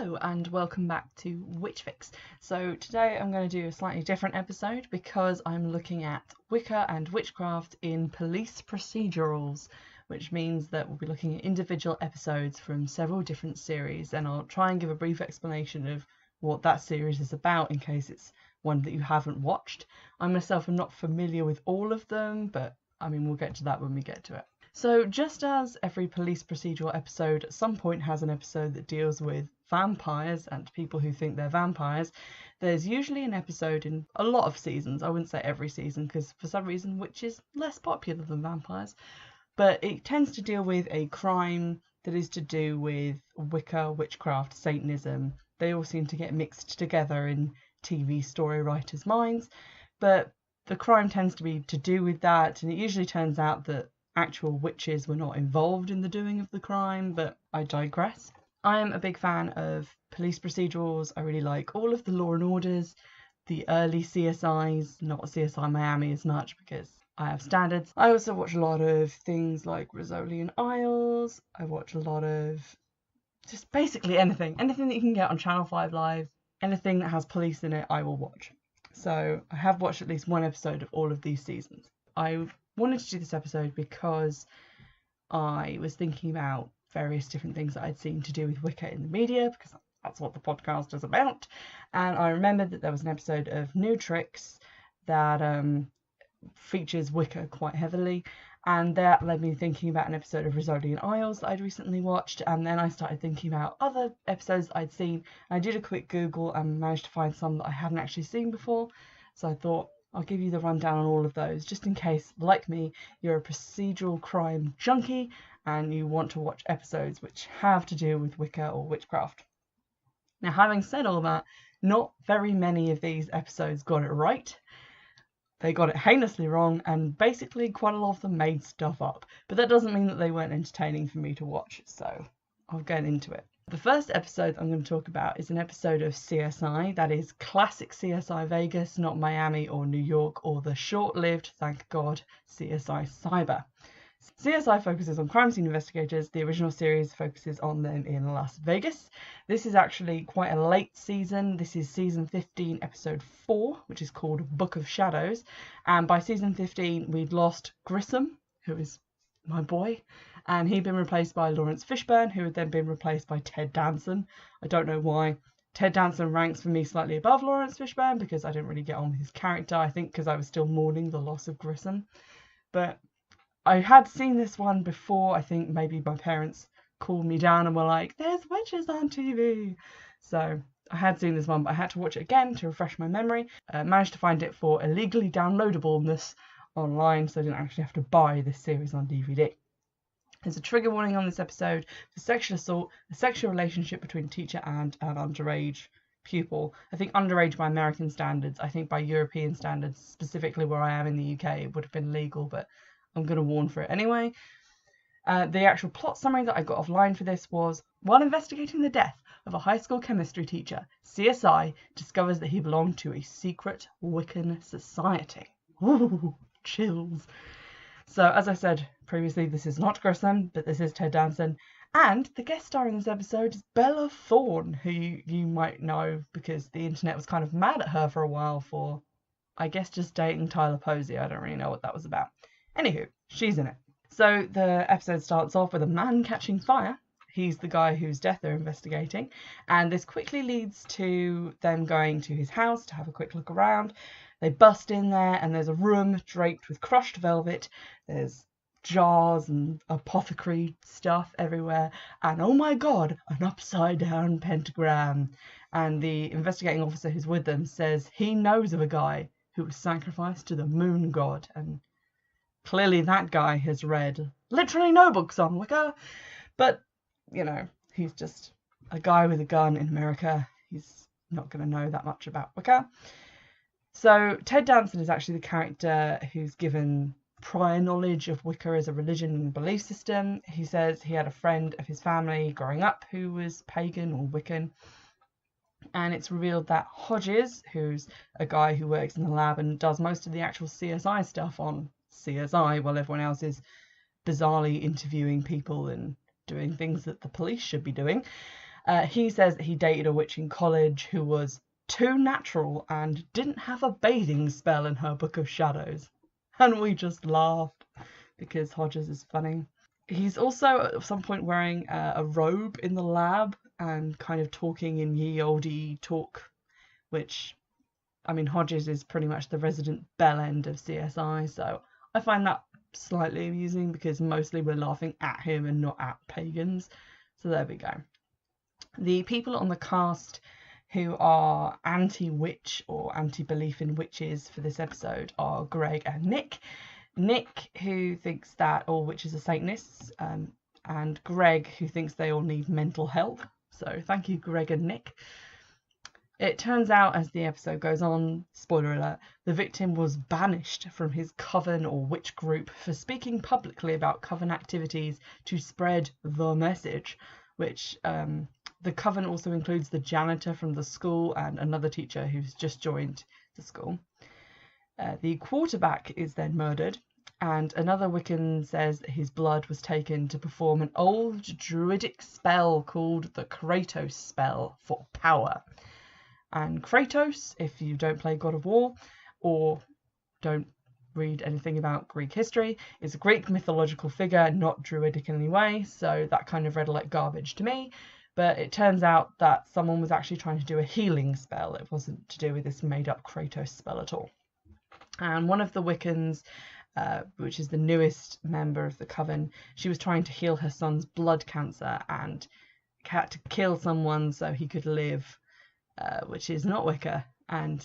Hello and welcome back to Witchfix. So today I'm going to do a slightly different episode because I'm looking at Wicca and witchcraft in police procedurals, which means that we'll be looking at individual episodes from several different series, and I'll try and give a brief explanation of what that series is about in case it's one that you haven't watched. I myself am not familiar with all of them, but I mean we'll get to that when we get to it. So just as every police procedural episode at some point has an episode that deals with vampires and people who think they're vampires, there's usually an episode in a lot of seasons. I wouldn't say every season because for some reason witch is less popular than vampires, but it tends to deal with a crime that is to do with Wicca, witchcraft, Satanism. They all seem to get mixed together in TV story writers' minds, but the crime tends to be to do with that, and it usually turns out that actual witches were not involved in the doing of the crime, but I digress. I am a big fan of police procedurals. I really like all of the Law and Orders, the early CSIs, not CSI Miami as much because I have standards. I also watch a lot of things like Rizzoli Isles. I watch a lot of just basically anything that you can get on Channel 5 Live, anything that has police in it, I will watch. So I have watched at least one episode of all of these seasons. I wanted to do this episode because I was thinking about various different things that I'd seen to do with Wicca in the media, because that's what the podcast is about, and I remembered that there was an episode of New Tricks that features Wicca quite heavily, and that led me thinking about an episode of Rizzoli Isles that I'd recently watched, and then I started thinking about other episodes I'd seen, and I did a quick Google and managed to find some that I hadn't actually seen before, so I thought I'll give you the rundown on all of those, just in case, like me, you're a procedural crime junkie and you want to watch episodes which have to do with Wicca or witchcraft. Now, having said all that, not very many of these episodes got it right. They got it heinously wrong, and basically quite a lot of them made stuff up. But that doesn't mean that they weren't entertaining for me to watch, so I'll get into it. The first episode I'm going to talk about is an episode of CSI, that is classic CSI Vegas, not Miami or New York or the short-lived, thank God, CSI Cyber. CSI focuses on crime scene investigators. The original series focuses on them in Las Vegas. This is actually quite a late season. This is season 15, episode 4, which is called Book of Shadows. And by season 15, we'd lost Grissom, who is my boy, and he'd been replaced by Lawrence Fishburne, who had then been replaced by Ted Danson. I don't know why. Ted Danson ranks for me slightly above Lawrence Fishburne because I didn't really get on with his character, I think because I was still mourning the loss of Grissom. But I had seen this one before. I think maybe my parents called me down and were like, there's witches on TV. So I had seen this one, but I had to watch it again to refresh my memory. Managed to find it for illegally downloadableness online, so I didn't actually have to buy this series on DVD. There's a trigger warning on this episode for sexual assault, a sexual relationship between a teacher and an underage pupil. I think underage by American standards. I think by European standards, specifically where I am in the UK, it would have been legal, but I'm going to warn for it anyway. The actual plot summary that I got offline for this was, while investigating the death of a high school chemistry teacher, CSI discovers that he belonged to a secret Wiccan society. Ooh, chills. So, as I said previously, this is not Grissom, but this is Ted Danson. And the guest star in this episode is Bella Thorne, who you might know because the internet was kind of mad at her for a while for, I guess, just dating Tyler Posey. I don't really know what that was about. Anywho, she's in it. So the episode starts off with a man catching fire. He's the guy whose death they're investigating. And this quickly leads to them going to his house to have a quick look around. They bust in there and there's a room draped with crushed velvet. There's jars and apothecary stuff everywhere. And oh my God, an upside down pentagram. And the investigating officer who's with them says he knows of a guy who was sacrificed to the moon god. And clearly that guy has read literally no books on Wicca. But, you know, he's just a guy with a gun in America. He's not going to know that much about Wicca. So Ted Danson is actually the character who's given prior knowledge of Wicca as a religion and belief system. He says he had a friend of his family growing up who was pagan or Wiccan. And it's revealed that Hodges, who's a guy who works in the lab and does most of the actual CSI stuff on CSI, while everyone else is bizarrely interviewing people and doing things that the police should be doing, He says that he dated a witch in college who was too natural and didn't have a bathing spell in her book of shadows. And we just laughed because Hodges is funny. He's also at some point wearing a robe in the lab and kind of talking in ye olde talk, which, I mean, Hodges is pretty much the resident bell end of CSI, so I find that slightly amusing because mostly we're laughing at him and not at pagans. So there we go. The people on the cast who are anti-witch or anti-belief in witches for this episode are Greg and Nick. Nick, who thinks that all witches are Satanists, and Greg, who thinks they all need mental help. So thank you, Greg and Nick. It turns out, as the episode goes on, spoiler alert, the victim was banished from his coven or witch group for speaking publicly about coven activities to spread the message, which the coven also includes the janitor from the school and another teacher who's just joined the school. The quarterback is then murdered, and another Wiccan says that his blood was taken to perform an old druidic spell called the Kratos spell for power. And Kratos, if you don't play God of War or don't read anything about Greek history, is a Greek mythological figure, not druidic in any way, so that kind of read like garbage to me. But it turns out that someone was actually trying to do a healing spell. It wasn't to do with this made-up Kratos spell at all. And one of the Wiccans, which is the newest member of the coven, she was trying to heal her son's blood cancer and had to kill someone so he could live, which is not Wicca, and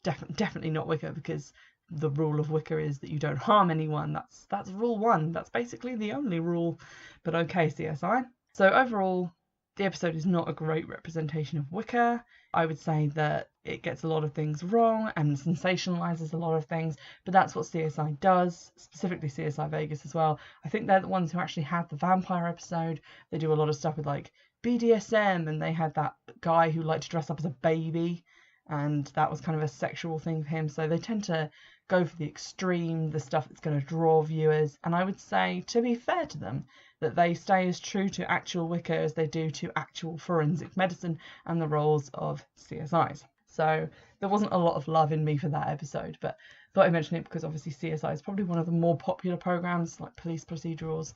definitely not Wicca, because the rule of Wicca is that you don't harm anyone. That's rule 1. That's basically the only rule. But okay, CSI. So overall, the episode is not a great representation of Wicca. I would say that it gets a lot of things wrong and sensationalizes a lot of things, but that's what CSI does, specifically CSI Vegas as well. I think they're the ones who actually had the vampire episode. They do a lot of stuff with like BDSM, and they had that guy who liked to dress up as a baby, and that was kind of a sexual thing for him. So they tend to go for the extreme, the stuff that's going to draw viewers, and I would say, to be fair to them, that they stay as true to actual Wicca as they do to actual forensic medicine and the roles of CSIs. So there wasn't a lot of love in me for that episode, but I thought I'd mention it because obviously CSI is probably one of the more popular programs, like police procedurals.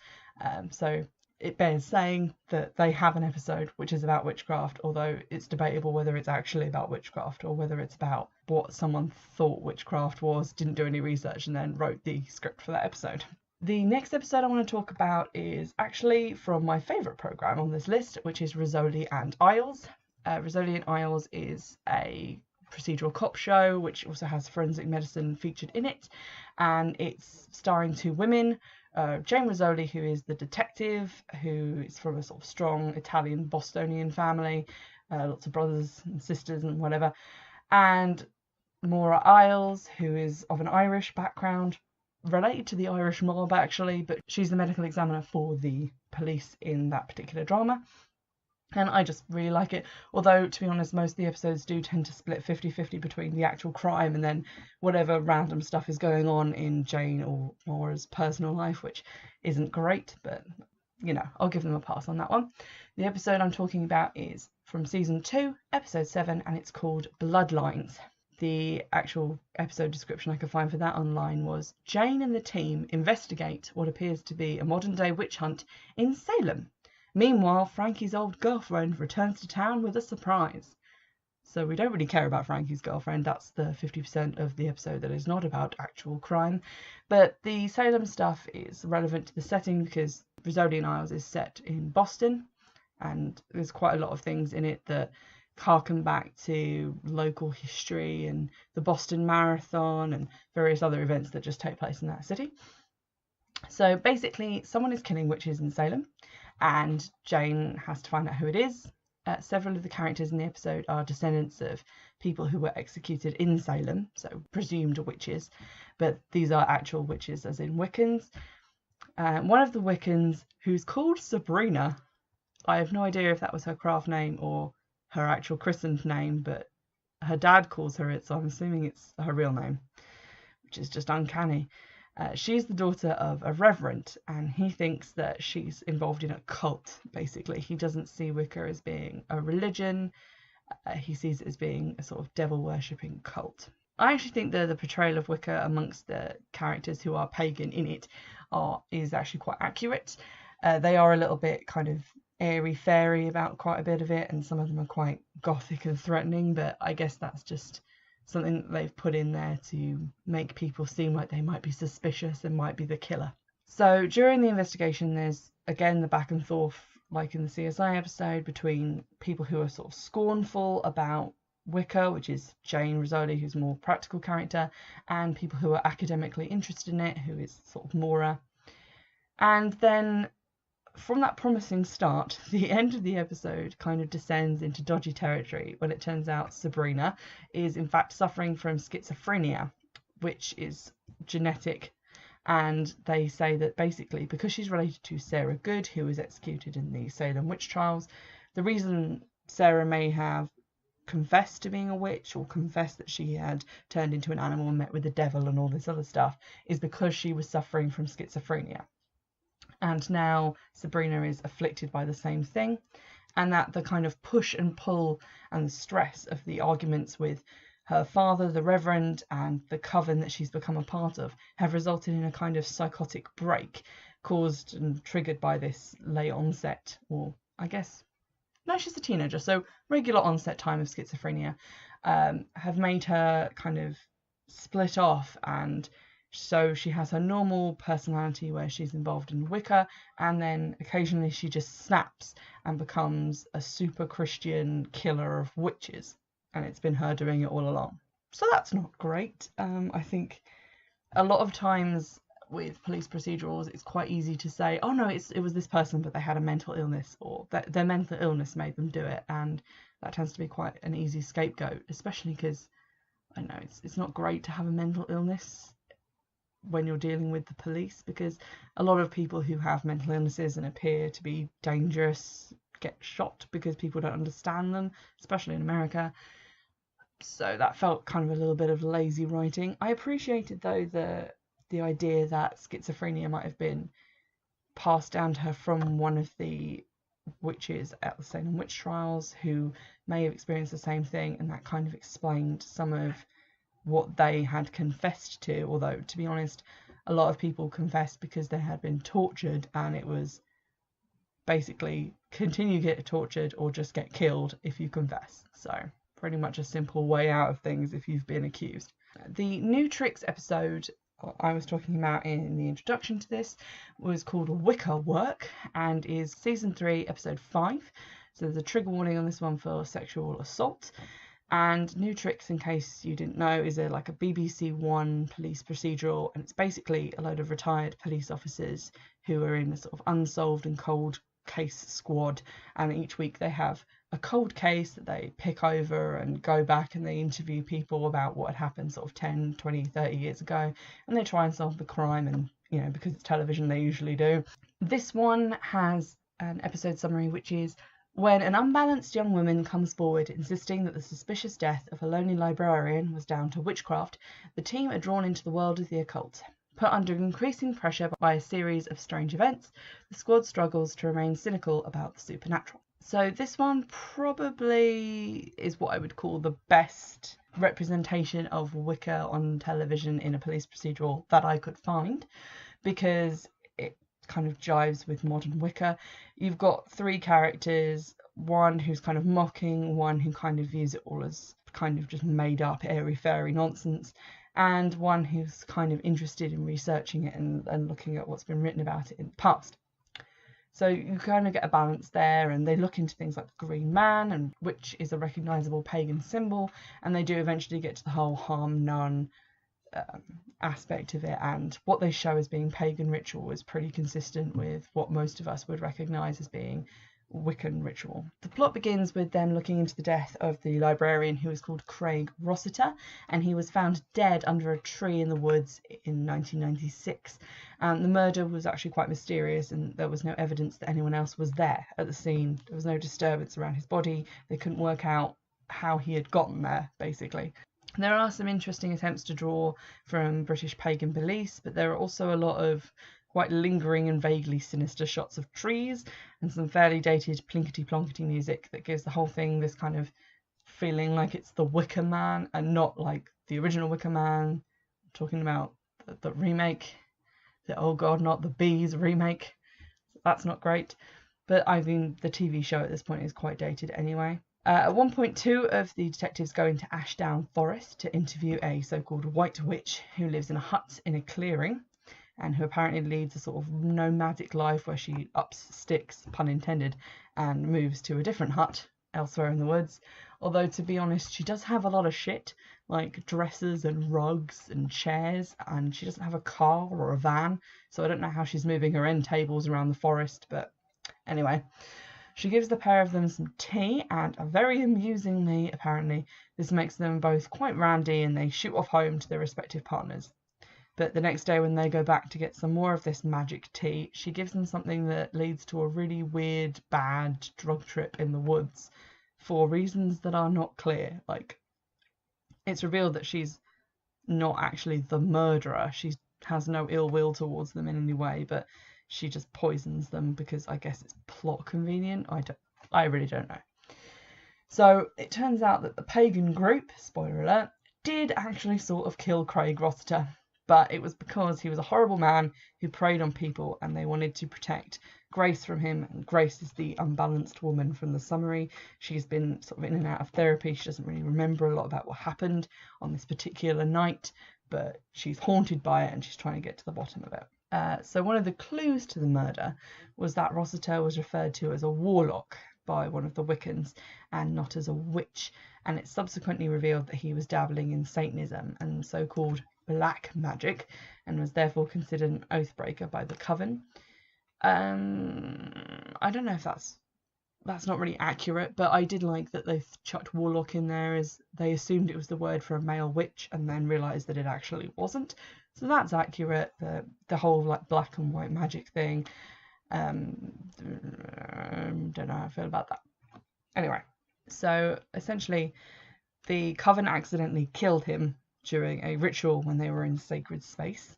So it bears saying that they have an episode which is about witchcraft, although it's debatable whether it's actually about witchcraft or whether it's about what someone thought witchcraft was, didn't do any research, and then wrote the script for that episode. The next episode I want to talk about is actually from my favourite programme on this list, which is Rizzoli Isles. Rizzoli Isles is a procedural cop show which also has forensic medicine featured in it, and it's starring 2 women. Jane Rizzoli, who is the detective, who is from a sort of strong Italian Bostonian family, lots of brothers and sisters and whatever, and Maura Isles, who is of an Irish background, related to the Irish mob actually, but she's the medical examiner for the police in that particular drama. And I just really like it, although to be honest most of the episodes do tend to split 50-50 between the actual crime and then whatever random stuff is going on in Jane or Maura's personal life, which isn't great, but you know, I'll give them a pass on that one. The episode I'm talking about is from season 2, episode 7, and it's called Bloodlines. The actual episode description I could find for that online was, Jane and the team investigate what appears to be a modern-day witch hunt in Salem. Meanwhile, Frankie's old girlfriend returns to town with a surprise. So we don't really care about Frankie's girlfriend. That's the 50% of the episode that is not about actual crime. But the Salem stuff is relevant to the setting because Rizzoli Isles is set in Boston, and there's quite a lot of things in it that harken back to local history and the Boston Marathon and various other events that just take place in that city. So basically, someone is killing witches in Salem, and Jane has to find out who it is. Several of the characters in the episode are descendants of people who were executed in Salem, so presumed witches, but these are actual witches as in Wiccans. One of the Wiccans, who's called Sabrina, I have no idea if that was her craft name or her actual christened name, but her dad calls her it, so I'm assuming it's her real name, which is just uncanny. She's the daughter of a reverend, and he thinks that she's involved in a cult, basically. He doesn't see Wicca as being a religion. He sees it as being a sort of devil-worshipping cult. I actually think that the portrayal of Wicca amongst the characters who are pagan in it is actually quite accurate. They are a little bit kind of airy-fairy about quite a bit of it, and some of them are quite gothic and threatening, but I guess that's just something that they've put in there to make people seem like they might be suspicious and might be the killer. So during the investigation, there's again the back and forth, like in the CSI episode, between people who are sort of scornful about Wicca, which is Jane Rizzoli, who's a more practical character, and people who are academically interested in it, who is sort of Maura. And then from that promising start, the end of the episode kind of descends into dodgy territory when it turns out Sabrina is in fact suffering from schizophrenia, which is genetic. And they say that basically because she's related to Sarah Good, who was executed in the Salem witch trials, the reason Sarah may have confessed to being a witch or confessed that she had turned into an animal and met with the devil and all this other stuff is because she was suffering from schizophrenia. And now Sabrina is afflicted by the same thing, and that the kind of push and pull and the stress of the arguments with her father, the Reverend, and the coven that she's become a part of have resulted in a kind of psychotic break caused and triggered by this late onset, or I guess, no, she's a teenager, so regular onset time of schizophrenia, have made her kind of split off, and so she has her normal personality where she's involved in Wicca, and then occasionally she just snaps and becomes a super Christian killer of witches. And it's been her doing it all along. So that's not great. I think a lot of times with police procedurals, it's quite easy to say, oh no, it was this person, but they had a mental illness, or their mental illness made them do it. And that tends to be quite an easy scapegoat, especially because, I know, it's not great to have a mental illness when you're dealing with the police, because a lot of people who have mental illnesses and appear to be dangerous get shot because people don't understand them, especially in America. So that felt kind of a little bit of lazy writing. I appreciated though the idea that schizophrenia might have been passed down to her from one of the witches at the Salem witch trials who may have experienced the same thing, and that kind of explained some of what they had confessed to, although to be honest a lot of people confessed because they had been tortured, and it was basically continue to get tortured or just get killed if you confess. So pretty much a simple way out of things if you've been accused. The New Tricks episode I was talking about in the introduction to this was called Wicca Work and is season 3 episode 5, so there's a trigger warning on this one for sexual assault. And New Tricks, in case you didn't know, is like a BBC One police procedural, and it's basically a load of retired police officers who are in a sort of unsolved and cold case squad, and each week they have a cold case that they pick over and go back and they interview people about what had happened sort of 10, 20, 30 years ago, and they try and solve the crime, and you know, because it's television they usually do. This one has an episode summary which is: when an unbalanced young woman comes forward insisting that the suspicious death of a lonely librarian was down to witchcraft, the team are drawn into the world of the occult. Put under increasing pressure by a series of strange events, the squad struggles to remain cynical about the supernatural. So this one probably is what I would call the best representation of Wicca on television in a police procedural that I could find, because it kind of jives with modern Wicca. You've got 3 characters, one who's kind of mocking, one who kind of views it all as kind of just made up airy-fairy nonsense, and one who's kind of interested in researching it and looking at what's been written about it in the past. So you kind of get a balance there, and they look into things like the Green Man, which is a recognisable pagan symbol, and they do eventually get to the whole harm none aspect of it, and what they show as being pagan ritual is pretty consistent with what most of us would recognise as being Wiccan ritual. The plot begins with them looking into the death of the librarian who was called Craig Rossiter, and he was found dead under a tree in the woods in 1996. The murder was actually quite mysterious, and there was no evidence that anyone else was there at the scene. There was no disturbance around his body. They couldn't work out how he had gotten there, basically. There are some interesting attempts to draw from British pagan beliefs, but there are also a lot of quite lingering and vaguely sinister shots of trees and some fairly dated plinkety-plonkety music that gives the whole thing this kind of feeling like it's the Wicca Man and not like the original Wicca Man. I'm talking about the remake, oh god, not the Bees remake. That's not great. But I mean, the TV show at this point is quite dated anyway. At one point, two of the detectives go into Ashdown Forest to interview a so-called White Witch who lives in a hut in a clearing and who apparently leads a sort of nomadic life where she ups sticks, pun intended, and moves to a different hut elsewhere in the woods. Although, to be honest, she does have a lot of shit, like dresses and rugs and chairs, and she doesn't have a car or a van, so I don't know how she's moving her end tables around the forest, but anyway. She gives the pair of them some tea, and very amusingly, apparently, this makes them both quite randy and they shoot off home to their respective partners. But the next day when they go back to get some more of this magic tea, she gives them something that leads to a really weird, bad drug trip in the woods for reasons that are not clear. Like, it's revealed that she's not actually the murderer. She has no ill will towards them in any way, but she just poisons them because I guess it's plot convenient. I really don't know. So it turns out that the pagan group, spoiler alert, did actually sort of kill Craig Rossiter, but it was because he was a horrible man who preyed on people and they wanted to protect Grace from him. And Grace is the unbalanced woman from the summary. She's been sort of in and out of therapy. She doesn't really remember a lot about what happened on this particular night, but she's haunted by it and she's trying to get to the bottom of it. So one of the clues to the murder was that Rossiter was referred to as a warlock by one of the Wiccans and not as a witch, and it's subsequently revealed that he was dabbling in Satanism and so-called black magic and was therefore considered an oathbreaker by the coven. I don't know if that's not really accurate, but I did like that they chucked warlock in there as they assumed it was the word for a male witch and then realised that it actually wasn't. So that's accurate. The whole like black and white magic thing. Don't know how I feel about that. Anyway, so essentially the coven accidentally killed him during a ritual when they were in sacred space,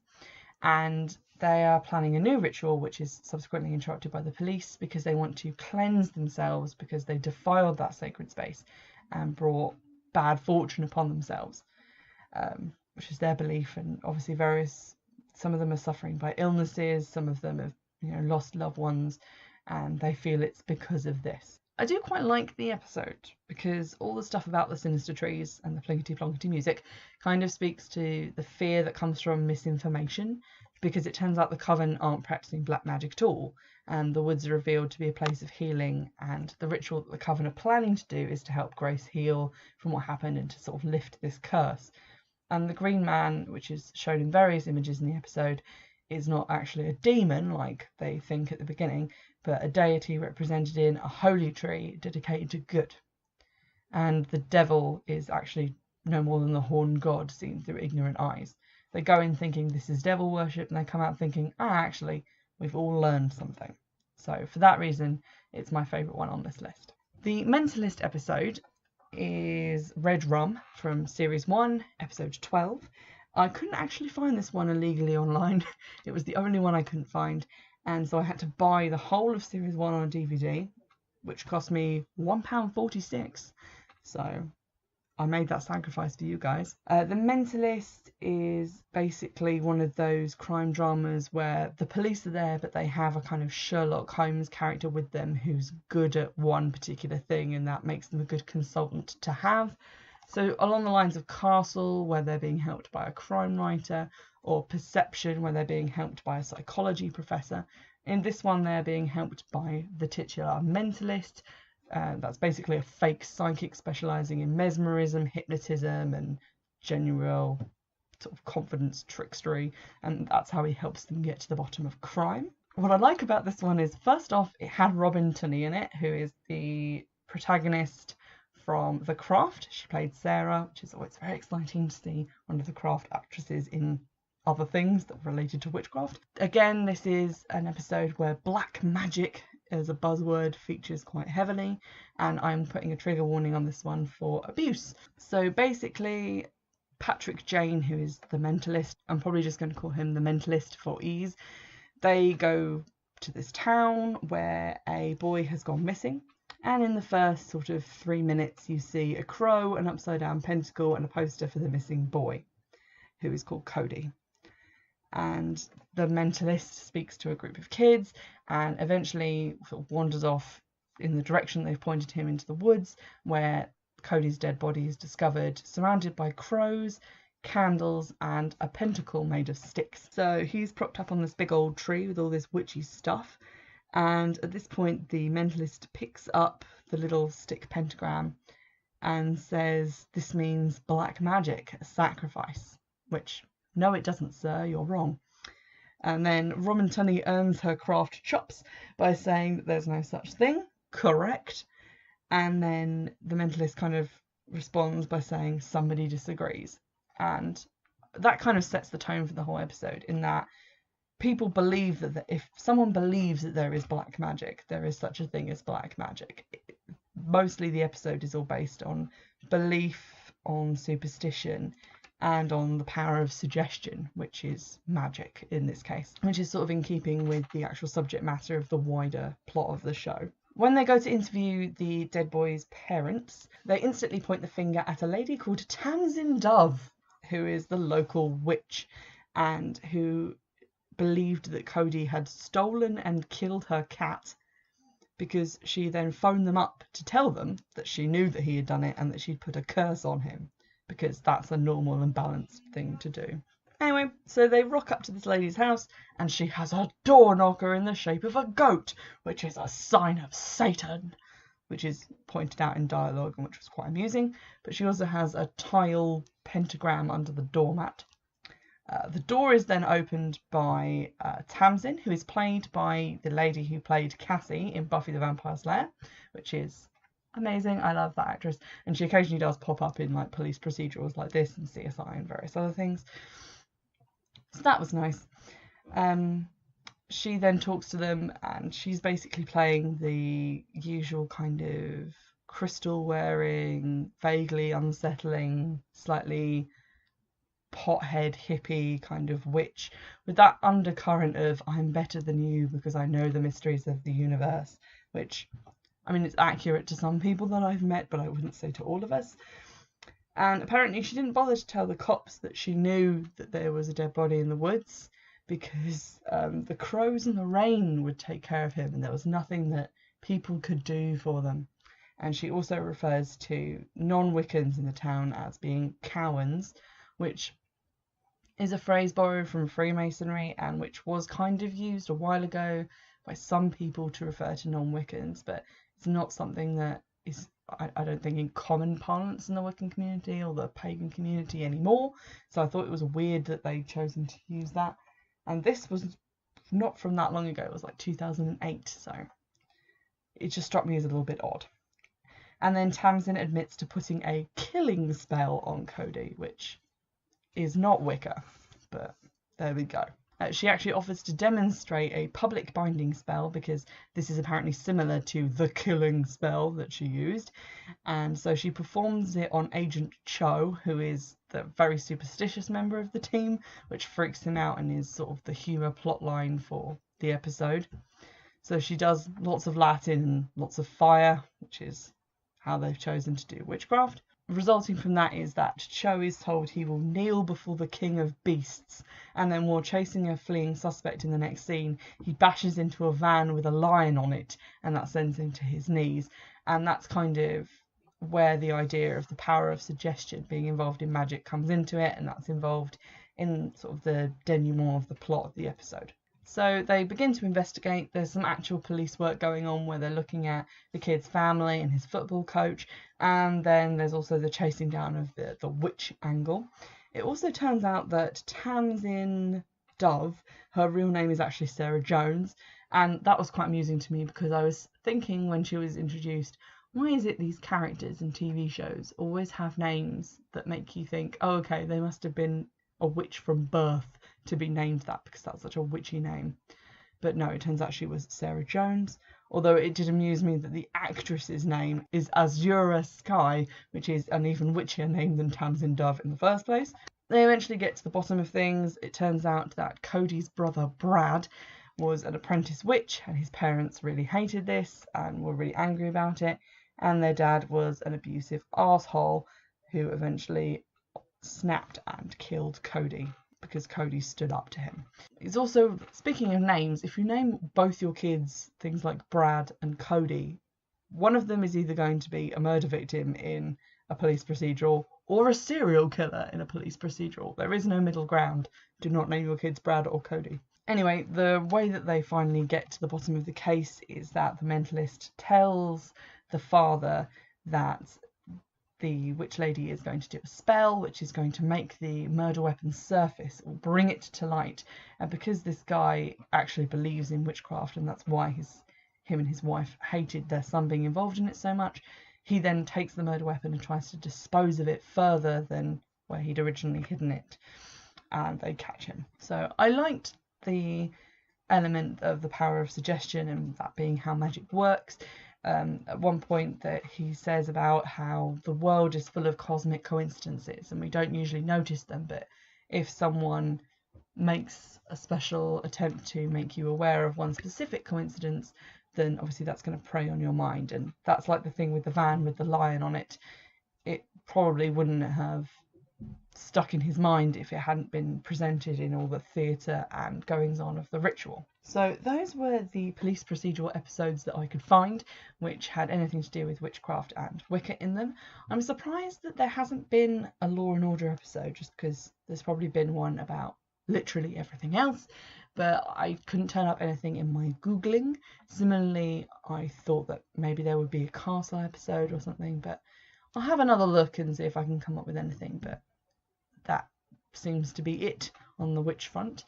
and they are planning a new ritual which is subsequently interrupted by the police because they want to cleanse themselves because they defiled that sacred space and brought bad fortune upon themselves, which is their belief. And obviously some of them are suffering by illnesses, some of them have lost loved ones, and they feel it's because of this. I do quite like the episode because all the stuff about the sinister trees and the plinkety-plonkety music kind of speaks to the fear that comes from misinformation, because it turns out the coven aren't practicing black magic at all, and the woods are revealed to be a place of healing, and the ritual that the coven are planning to do is to help Grace heal from what happened and to sort of lift this curse. And the Green Man, which is shown in various images in the episode, is not actually a demon like they think at the beginning, but a deity represented in a holy tree dedicated to good. And the devil is actually no more than the horned god seen through ignorant eyes. They go in thinking this is devil worship, and they come out thinking, actually, we've all learned something. So for that reason, it's my favourite one on this list. The Mentalist episode is Red Rum from Series 1, Episode 12. I couldn't actually find this one illegally online. It was the only one I couldn't find, and so I had to buy the whole of Series 1 on a DVD, which cost me £1.46. So I made that sacrifice for you guys. The Mentalist is basically one of those crime dramas where the police are there, but they have a kind of Sherlock Holmes character with them who's good at one particular thing, and that makes them a good consultant to have. So along the lines of Castle, where they're being helped by a crime writer, or Perception, where they're being helped by a psychology professor. In this one, they're being helped by the titular Mentalist. That's basically a fake psychic specialising in mesmerism, hypnotism, and general sort of confidence trickstery, and that's how he helps them get to the bottom of crime. What I like about this one is, first off, it had Robin Tunney in it, who is the protagonist from The Craft. She played Sarah, which is always very exciting to see one of the Craft actresses in other things that are related to witchcraft. Again, this is an episode where black magic as a buzzword features quite heavily, and I'm putting a trigger warning on this one for abuse. So basically, Patrick Jane, who is the Mentalist, I'm probably just going to call him the Mentalist for ease, they go to this town where a boy has gone missing. And in the first sort of 3 minutes, you see a crow, an upside down pentacle, and a poster for the missing boy, who is called Cody. And the Mentalist speaks to a group of kids and eventually sort of wanders off in the direction they've pointed him, into the woods, where Cody's dead body is discovered, surrounded by crows, candles, and a pentacle made of sticks. So he's propped up on this big old tree with all this witchy stuff. And at this point, the Mentalist picks up the little stick pentagram and says, "This means black magic, a sacrifice," which, no, it doesn't, sir, you're wrong. And then Romantunny earns her craft chops by saying that there's no such thing. Correct. And then the Mentalist kind of responds by saying somebody disagrees. And that kind of sets the tone for the whole episode, in that people believe that if someone believes that there is black magic, there is such a thing as black magic. Mostly the episode is all based on belief, on superstition, and on the power of suggestion, which is magic in this case, which is sort of in keeping with the actual subject matter of the wider plot of the show. When they go to interview the dead boy's parents, they instantly point the finger at a lady called Tamzin Dove, who is the local witch and who believed that Cody had stolen and killed her cat, because she then phoned them up to tell them that she knew that he had done it and that she'd put a curse on him, because that's a normal and balanced thing to do. Anyway, so they rock up to this lady's house and she has a door knocker in the shape of a goat, which is a sign of Satan, which is pointed out in dialogue and which was quite amusing. But she also has a tile pentagram under the doormat. The door is then opened by Tamzin, who is played by the lady who played Cassie in Buffy the Vampire Slayer, which is amazing. I love that actress, and she occasionally does pop up in like police procedurals like this and CSI and various other things. So that was nice. She then talks to them, and she's basically playing the usual kind of crystal wearing, vaguely unsettling, slightly pothead hippie kind of witch, with that undercurrent of I'm better than you because I know the mysteries of the universe, which, I mean, it's accurate to some people that I've met, but I wouldn't say to all of us. And apparently she didn't bother to tell the cops that she knew that there was a dead body in the woods, because the crows and the rain would take care of him, and there was nothing that people could do for them. And she also refers to non-Wiccans in the town as being cowans, which is a phrase borrowed from Freemasonry and which was kind of used a while ago by some people to refer to non-Wiccans, but it's not something that is, I don't think, in common parlance in the Wiccan community or the pagan community anymore. So I thought it was weird that they'd chosen to use that. And this was not from that long ago, it was like 2008, so it just struck me as a little bit odd. And then Tamzin admits to putting a killing spell on Cody, which is not Wicca, but there we go. She actually offers to demonstrate a public binding spell, because this is apparently similar to the killing spell that she used. And so she performs it on Agent Cho, who is the very superstitious member of the team, which freaks him out and is sort of the humour plotline for the episode. So she does lots of Latin and lots of fire, which is how they've chosen to do witchcraft. Resulting from that is that Cho is told he will kneel before the king of beasts, and then while chasing a fleeing suspect in the next scene, he bashes into a van with a lion on it, and that sends him to his knees. And that's kind of where the idea of the power of suggestion being involved in magic comes into it, and that's involved in sort of the denouement of the plot of the episode. So they begin to investigate. There's some actual police work going on where they're looking at the kid's family and his football coach. And then there's also the chasing down of the witch angle. It also turns out that Tamzin Dove, her real name is actually Sarah Jones. And that was quite amusing to me, because I was thinking when she was introduced, why is it these characters in TV shows always have names that make you think, oh, okay, they must have been a witch from birth to be named that, because that's such a witchy name. But no, it turns out she was Sarah Jones. although it did amuse me that the actress's name is Azura Sky, which is an even witchier name than Tamzin Dove in the first place. They eventually get to the bottom of things. It turns out that Cody's brother Brad was an apprentice witch, and his parents really hated this and were really angry about it, and their dad was an abusive arsehole who eventually snapped and killed Cody because Cody stood up to him. It's also, speaking of names, if you name both your kids things like Brad and Cody, one of them is either going to be a murder victim in a police procedural or a serial killer in a police procedural. There is no middle ground. Do not name your kids Brad or Cody. Anyway, the way that they finally get to the bottom of the case is that the mentalist tells the father that the witch lady is going to do a spell which is going to make the murder weapon surface or bring it to light. And because this guy actually believes in witchcraft, and that's why him and his wife hated their son being involved in it so much, he then takes the murder weapon and tries to dispose of it further than where he'd originally hidden it, and they catch him. So I liked the element of the power of suggestion and that being how magic works. At one point that he says about how the world is full of cosmic coincidences and we don't usually notice them, but if someone makes a special attempt to make you aware of one specific coincidence, then obviously that's going to prey on your mind. And that's like the thing with the van with the lion on it. It probably wouldn't have stuck in his mind if it hadn't been presented in all the theatre and goings on of the ritual. So those were the police procedural episodes that I could find which had anything to do with witchcraft and Wicca in them. I'm surprised that there hasn't been a Law and Order episode, just because there's probably been one about literally everything else, but I couldn't turn up anything in my Googling. Similarly, I thought that maybe there would be a castle episode or something, but I'll have another look and see if I can come up with anything, but that seems to be it on the witch front.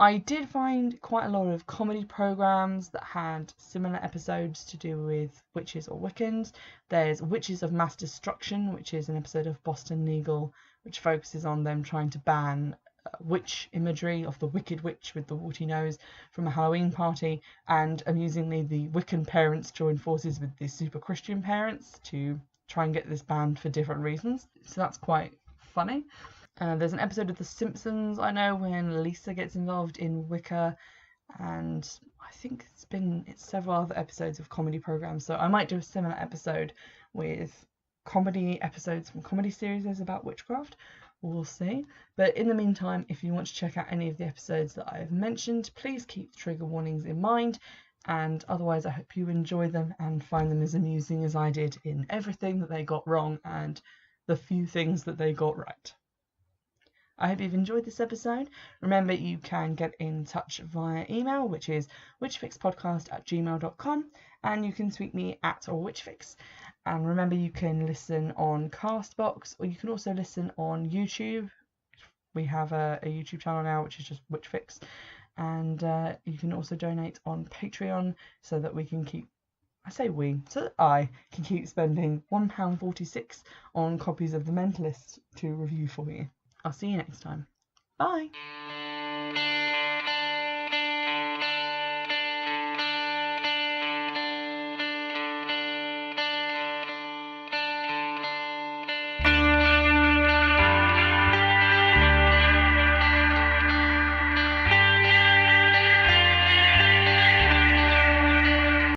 I did find quite a lot of comedy programs that had similar episodes to do with witches or Wiccans. There's Witches of Mass Destruction, which is an episode of Boston Legal, which focuses on them trying to ban witch imagery of the Wicked Witch with the warty nose from a Halloween party, and amusingly the Wiccan parents join forces with the super Christian parents to try and get this banned for different reasons. So that's quite funny. There's an episode of The Simpsons, I know, when Lisa gets involved in Wicca, and I think it's several other episodes of comedy programs, so I might do a similar episode with comedy episodes from comedy series about witchcraft. We'll see. But in the meantime, if you want to check out any of the episodes that I have mentioned, please keep the trigger warnings in mind, and otherwise I hope you enjoy them and find them as amusing as I did in everything that they got wrong and the few things that they got right. I hope you've enjoyed this episode. Remember, you can get in touch via email, which is witchfixpodcast@gmail.com, and you can tweet me at @witchfix. And remember, you can listen on Castbox, or you can also listen on YouTube. We have a YouTube channel now, which is just Witchfix, and you can also donate on Patreon so that we can keep, so that I can keep spending £1.46 on copies of The Mentalist to review for you. I'll see you next time. Bye!